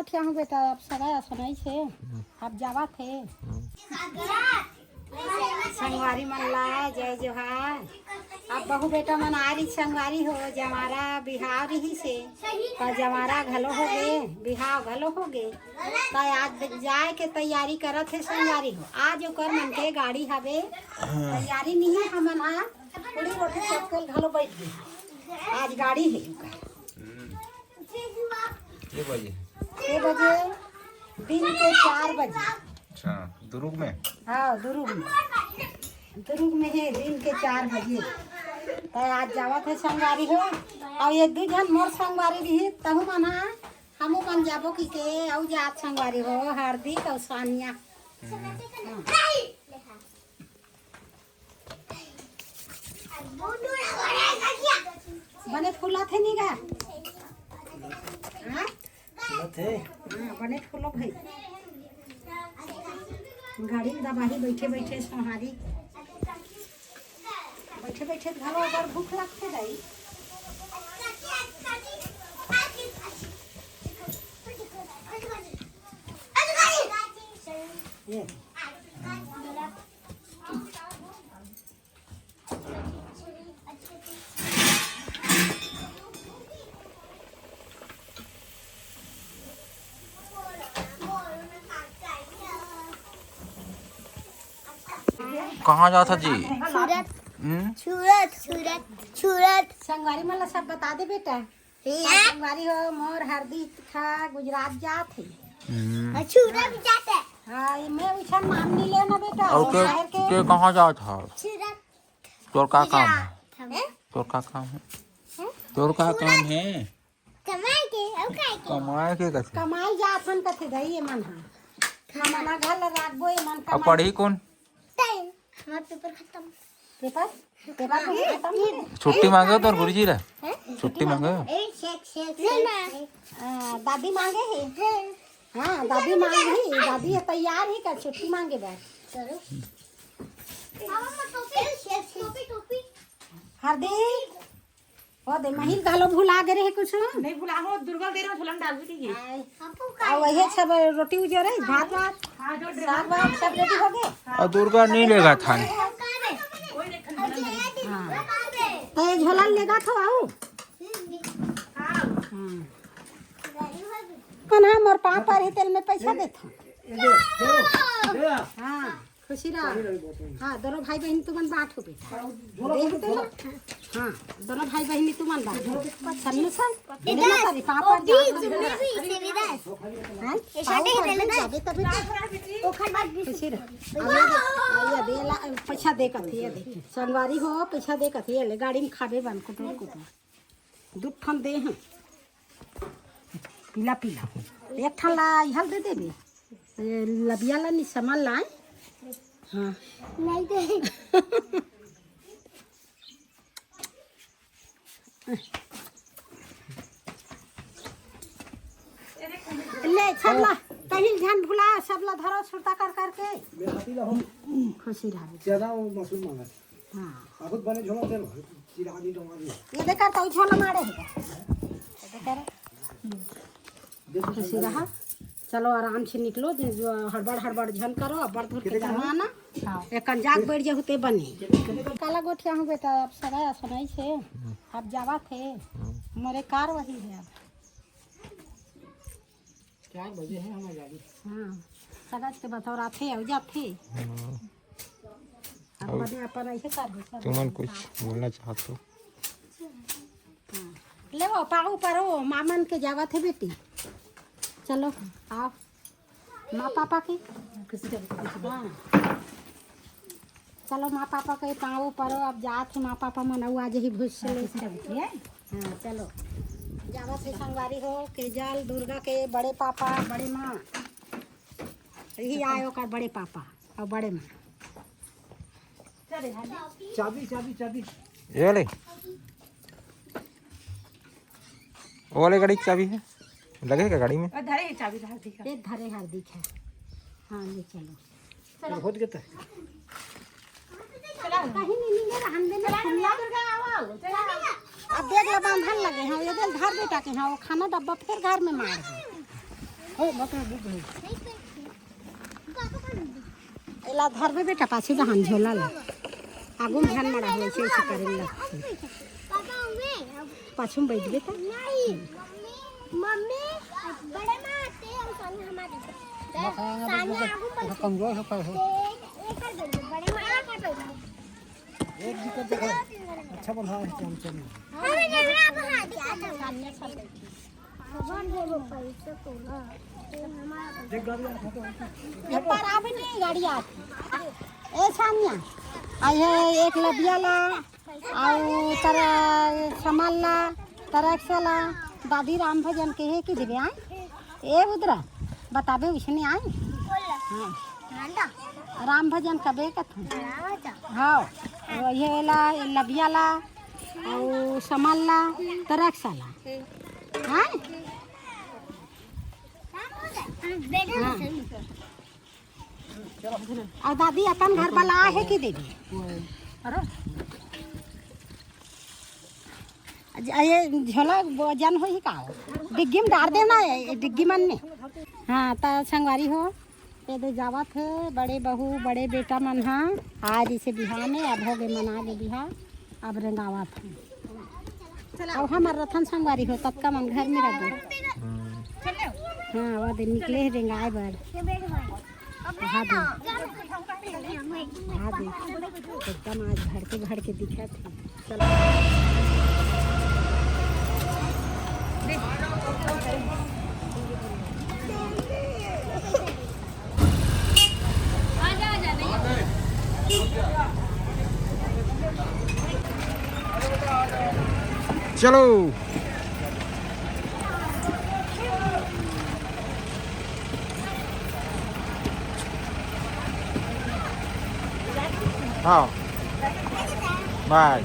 गोठिया हूँ बेटा, अब सगाया सुनाई छे, अब जावा थे संगवारी मन ला जय जोहार। अब बहू बेटा मन आ रही संगवारी हो, जमारा बिहाव रही से तो जमारा घलो हो गे, बिहाव घलो हो गे, तो आज जाए के तैयारी करत है संगवारी हो। आज ओकर मन के गाड़ी हवे, तैयारी नहीं है, हमन आ पूरी रोटी चक्कल घलो बैठ गए, आज गाड़ी है ओकर। ये बजे दिन के 4 बजे। अच्छा, दुर्ग में? हाँ, दुर्ग में है, दिन के 4 बजे। तो आज जावत है संगवारी हो, और एक दू जन मोर संगवारी रही तहु मना हमू मन जाबो की के औ जात संगवारी हो, हार्दिक और सानिया। बने फूला थे नी गा? हाँ? बने फूलो भाई। गाड़ी में दबाही बैठे बैठे सोहारी बैठे बैठे घरों पर भूख लगते रही। कहाँ जाता जी? सूरत सूरत सूरत। संगवारी मतलब सब बता दे बेटा। संगवारी हो मोर हार्दिक था गुजरात जात है। सूरत जाते। हाँ, मैं उछा नाम नहीं लेना बेटा। और के कहाँ जाता है? सूरत। तोर का काम है? तोर का काम है? तोर का काम है? कमाई के और काय के? कमाए के कथे? कमाई जात मन कथे गई मन हा। मना घर राखबो ये मन अब कमाई। पढ़ी कौन? टाइम हमारा पेपर खत्म। पेपर खत्म। छुट्टी मांगे तोर गुरुजी रे? छुट्टी मांगे? दादी मांगे है। हाँ, दादी मांगी, दादी है तैयार ही कर छुट्टी मांगे बैठ। हार्दिक ओ दे महिल घालो भुला गए रहे कुछ नहीं भुला हो, दुर्गा दे रहा झोलन डाल दी थी। और वही सब रोटी उजर है, भात वात साग वाग सब रेडी हो गए। और दुर्गा नहीं लेगा था? तो ये झोला लेगा तो आओ। कना मोर पापा रे तेल में पैसा देता। हाँ, खुशी रहा। हाँ, दोनों भाई बहन तुमन बांट हो बेटा। हाँ, दोनों भाई बहन तुमन बांट। सन्नू सन देना तारी पापा जा। हाँ, खुशी रहा। ये देला पैसा दे कथी ये दे। संगवारी हो पैसा दे कथी ये ले गाड़ी में खाबे बन कुटुर कुटुर। दूध ठन दे हैं। पीला पीला। एक ठन ला हल दे देबे। लबिया ला निसमल लाए। हाँ, नहीं दे। ले चला कहीं ध्यान भुला सब ला धरो छुटा कर करके खुशी रहा। ज्यादा वो मसूर मांगा। हाँ, बहुत बने झोला दे लो, चिरानी डोंगा दे। ये देखा तो झोला मारे है। देखा खुशी रहा। चलो आराम से निकलो, जो हड़बड़ हड़बड़ झन करो, अब बढ़ धुर के जमाना एक जाग बैठ जे होते बने। काला गोठिया हूँ बेटा, अब सगाया सुनाई छे, अब जावा थे मोरे कार वही है। 4 बजे है हमारी गाड़ी। हाँ, सगा के बताओ राथे हो जाते। अब बने अपन ऐसे कर दे। तुमन कुछ बोलना चाहते हो? ले वो पाऊ परो मामन के जावा थे बेटी। चलो आओ माँ पापा की। हाँ, चलो माँ पापा के पाऊ परो, अब जात माँ पापा मनाऊ आज ही भूस से ले। हाँ, चलो जावा थे संगवारी हो के जल दुर्गा के बड़े पापा बड़े माँ यही आयो कर बड़े पापा और बड़े माँ। चाबी चाबी चाबी। ये वाले? वो वाले गाड़ी की चाबी है? लगेगा गाड़ी में? धरे चाबी हार्दिक एक धरे हार्दिक है। हाँ, ले चलो। बहुत गता है। कहीं नहीं मिले रहन देने खुला। अब देख लो बांधन लगे हैं, ये देख घर बेटा के हैं, वो खाना डब्बा फिर घर में मार है। एला धरबे बेटा पाछे जहान झोला ला आगू में ध्यान मड़ा होय छै करेला पापा में पाछू में बैठ बेटा नहीं मम्मी बड़े माँ आते हैं संग हमारे सामने आगू पर कमजोर है पर एक कर दो बड़े माँ का तो एक दिक्कत देखो अच्छा बना है चमचम हमें नहीं बना दिया सामने सब भगवान दे वो पैसे तो ना हमारा देख गाड़ी आ तो ये पर आवे नहीं गाड़ी आ ए सानिया आये एक लबिया ला आउ तरा समाल ला तरक्सा ला दादी राम भजन के है कि देबे आए ए उधरा बताबे उसने आए हां ठंडा राम भजन कबे कथू राजा हाँ ये ला लबिया ला और समाल ला तरक्सा ला हाँ और दादी अपन घर वाला है कि देवी अरे ये झोला वजन हो ही का डिग्गी में डाल देना है डिग्गी मन में हाँ तो संगवारी हो ये तो जावत है बड़े बहू बड़े बेटा मन हाँ आज इसे बिहार में अब हो गए मना ले बिहार अब रेंगावत है अब हमारे रथन संगवारी हो तब का मन घर में रह गए हाँ वो दिन निकले है रेंगाए बड़ हाँ दे एकदम आज भड़ के दिखा थे चलो चलो हाँ बाय